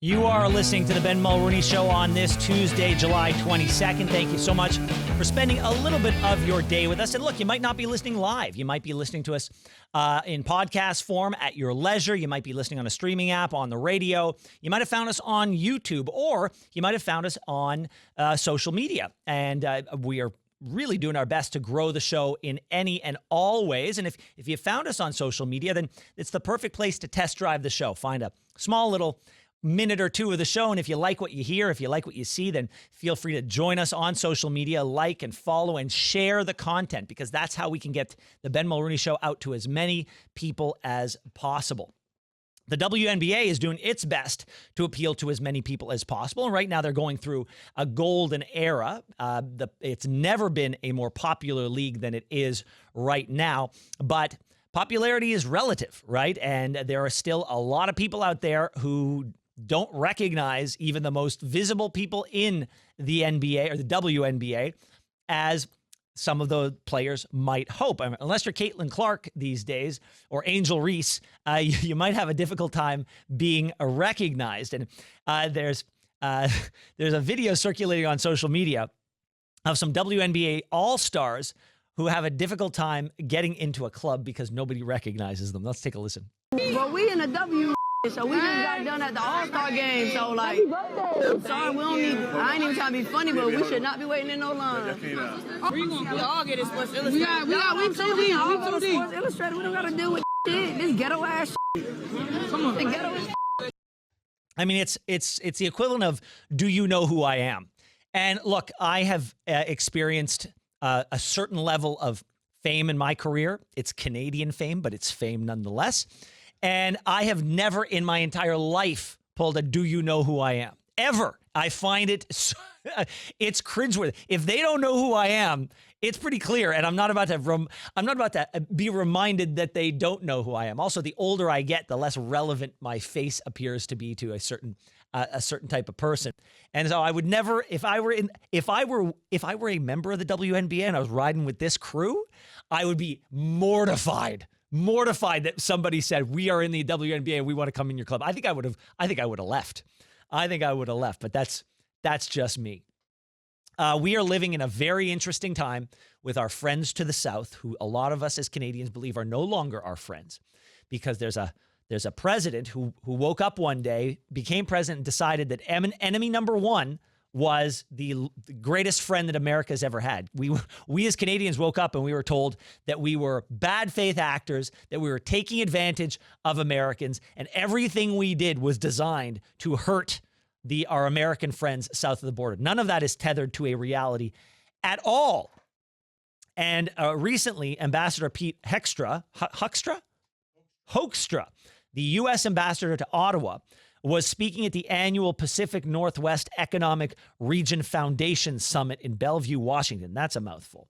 You are listening to the Ben Mulroney Show on this Tuesday, July 22nd. Thank you so much for spending a little bit of your day with us. And look, you might not be listening live. You might be listening to us in podcast form at your leisure. You might be listening on a streaming app, on the radio. You might have found us on YouTube, or you might have found us on social media. And we are really doing our best to grow the show in any and all ways. And if you found us on social media, then it's the perfect place to test drive the show. Find a small little minute or two of the show. And if you like what you hear, if you like what you see, then feel free to join us on social media, like and follow and share the content, because that's how we can get the Ben Mulroney Show out to as many people as possible. The WNBA is doing its best to appeal to as many people as possible. And right now they're going through a golden era. It's never been a more popular league than it is right now. But popularity is relative, right? And there are still a lot of people out there who don't recognize even the most visible people in the NBA or the WNBA as some of the players might hope. I mean, unless you're Caitlin Clark these days or Angel Reese, you might have a difficult time being recognized. And there's a video circulating on social media of some WNBA all-stars who have a difficult time getting into a club because nobody recognizes them. Let's take a listen. Well, we in the W, so we just got done at the All-Star game. So, like, I'm sorry, we don't need, I ain't even trying to be funny, but we should not be waiting in no line. We all get it Sports Illustrated. We Sports Illustrated. We don't got to deal with shit. This ghetto ass shit. Come on. Ghetto ass. I mean, it's the equivalent of, do you know who I am? And look, I have experienced a certain level of fame in my career. It's Canadian fame, but it's fame nonetheless. And I have never in my entire life pulled a "do you know who I am?" ever. I find it, it's cringeworthy. If they don't know who I am, it's pretty clear. And I'm not about to be reminded that they don't know who I am. Also, the older I get, the less relevant my face appears to be to a certain type of person. And so I would never, if I were a member of the WNBA and I was riding with this crew, I would be mortified that somebody said, we are in the WNBA and we want to come in your club. I think I would have left. But that's just me. We are living in a very interesting time with our friends to the south, who a lot of us as Canadians believe are no longer our friends, because there's a president who woke up one day, became president, and decided that enemy number one was the greatest friend that America's ever had. We as Canadians woke up and we were told that we were bad faith actors, that we were taking advantage of Americans, and everything we did was designed to hurt our American friends south of the border. None of that is tethered to a reality at all. And recently, Ambassador Pete Hoekstra, the U.S. ambassador to Ottawa, was speaking at the annual Pacific Northwest Economic Region Foundation Summit in Bellevue, Washington. That's a mouthful.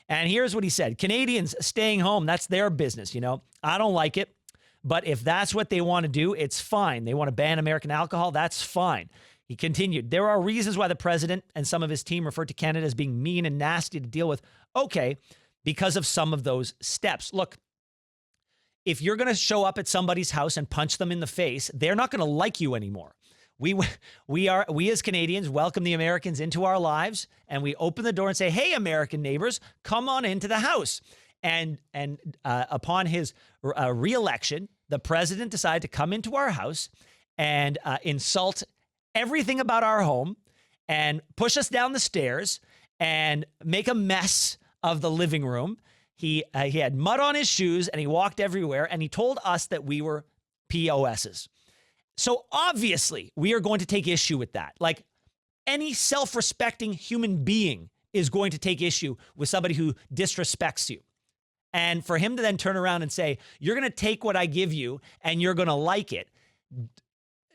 And here's what he said. Canadians staying home, that's their business, you know. I don't like it, but if that's what they want to do, it's fine. They want to ban American alcohol, that's fine. He continued, there are reasons why the president and some of his team referred to Canada as being mean and nasty to deal with. Okay, because of some of those steps. Look, if you're going to show up at somebody's house and punch them in the face, they're not going to like you anymore. We as Canadians welcome the Americans into our lives, and we open the door and say, hey, American neighbors, come on into the house. And upon his re-election, the president decided to come into our house and insult everything about our home and push us down the stairs and make a mess of the living room. He had mud on his shoes and he walked everywhere, and he told us that we were POSs. So obviously we are going to take issue with that. Like any self-respecting human being is going to take issue with somebody who disrespects you. And for him to then turn around and say, you're going to take what I give you and you're going to like it,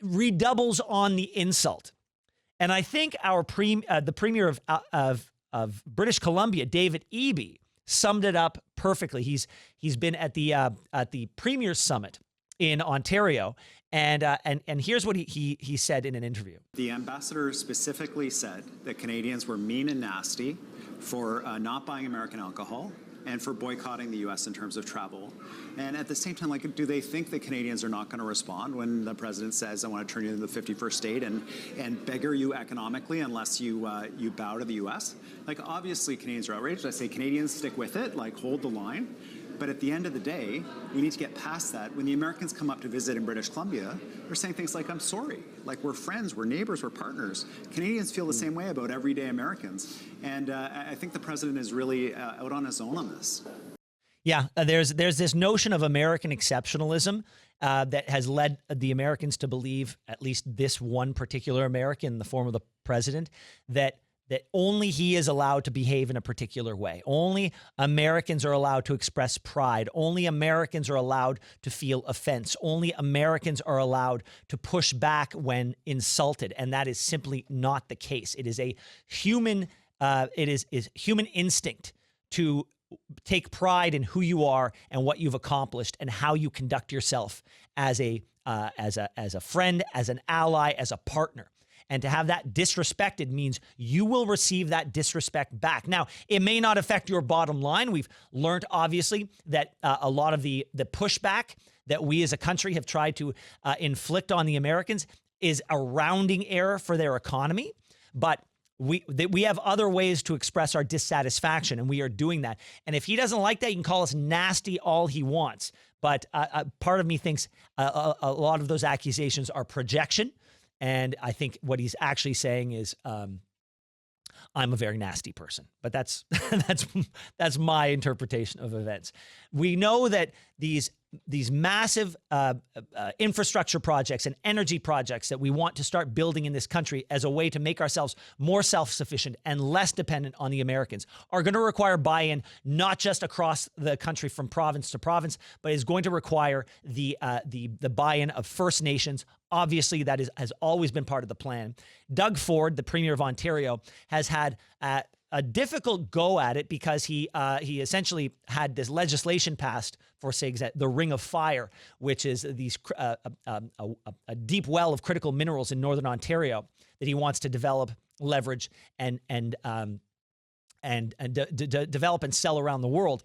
redoubles on the insult. And I think the premier of British Columbia, David Eby, summed it up perfectly. He's been at the Premier's Summit in Ontario, and here's what he said in an interview. The ambassador specifically said that Canadians were mean and nasty for not buying American alcohol, and for boycotting the U.S. in terms of travel. And at the same time, like, do they think that Canadians are not going to respond when the president says, I want to turn you into the 51st state and beggar you economically unless you bow to the U.S.? Like, obviously, Canadians are outraged. I say Canadians stick with it, like, hold the line. But at the end of the day, we need to get past that. When the Americans come up to visit in British Columbia, they're saying things like, I'm sorry. Like, we're friends, we're neighbors, we're partners. Canadians feel the same way about everyday Americans. And I think the president is really out on his own on this. Yeah, there's this notion of American exceptionalism that has led the Americans to believe, at least this one particular American in the form of the president, that only he is allowed to behave in a particular way. Only Americans are allowed to express pride. Only Americans are allowed to feel offense. Only Americans are allowed to push back when insulted. And that is simply not the case. It is a human, is human instinct to take pride in who you are and what you've accomplished and how you conduct yourself as a friend, as an ally, as a partner. And to have that disrespected means you will receive that disrespect back. Now, it may not affect your bottom line. We've learned, obviously, that a lot of the pushback that we as a country have tried to inflict on the Americans is a rounding error for their economy. But we have other ways to express our dissatisfaction, and we are doing that. And if he doesn't like that, he can call us nasty all he wants. But part of me thinks a lot of those accusations are projection. And I think what he's actually saying is, I'm a very nasty person. But that's my interpretation of events. We know that these massive infrastructure projects and energy projects that we want to start building in this country as a way to make ourselves more self-sufficient and less dependent on the Americans are going to require buy-in, not just across the country from province to province, but is going to require the buy-in of First Nations. Obviously, that has always been part of the plan. Doug Ford, the Premier of Ontario, has had a difficult go at it because he essentially had this legislation passed for, say, the Ring of Fire, which is these a deep well of critical minerals in northern Ontario that he wants to develop, leverage, and develop and sell around the world.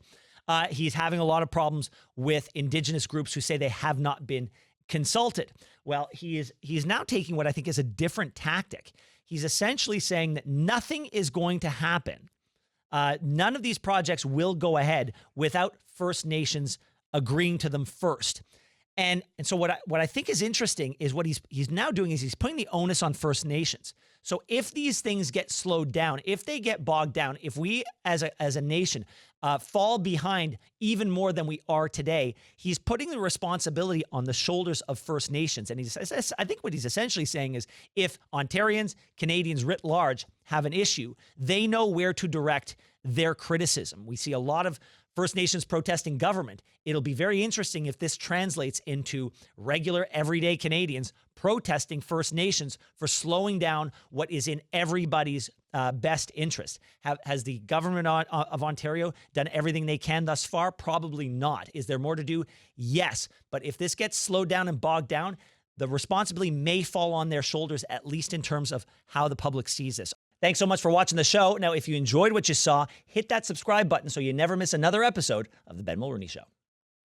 He's having a lot of problems with Indigenous groups who say they have not been consulted. Well, he's now taking what I think is a different tactic. He's essentially saying that nothing is going to happen. None of these projects will go ahead without First Nations agreeing to them first. And so what I think is interesting is what he's now doing is he's putting the onus on First Nations. So if these things get slowed down, if they get bogged down, if we as a nation fall behind even more than we are today, he's putting the responsibility on the shoulders of First Nations. And I think what he's essentially saying is if Ontarians, Canadians writ large have an issue, they know where to direct their criticism. We see a lot of First Nations protesting government. It'll be very interesting if this translates into regular, everyday Canadians protesting First Nations for slowing down what is in everybody's best interest. Has the government of Ontario done everything they can thus far? Probably not. Is there more to do? Yes. But if this gets slowed down and bogged down, the responsibility may fall on their shoulders, at least in terms of how the public sees this. Thanks so much for watching the show. Now, if you enjoyed what you saw, hit that subscribe button so you never miss another episode of The Ben Mulroney Show.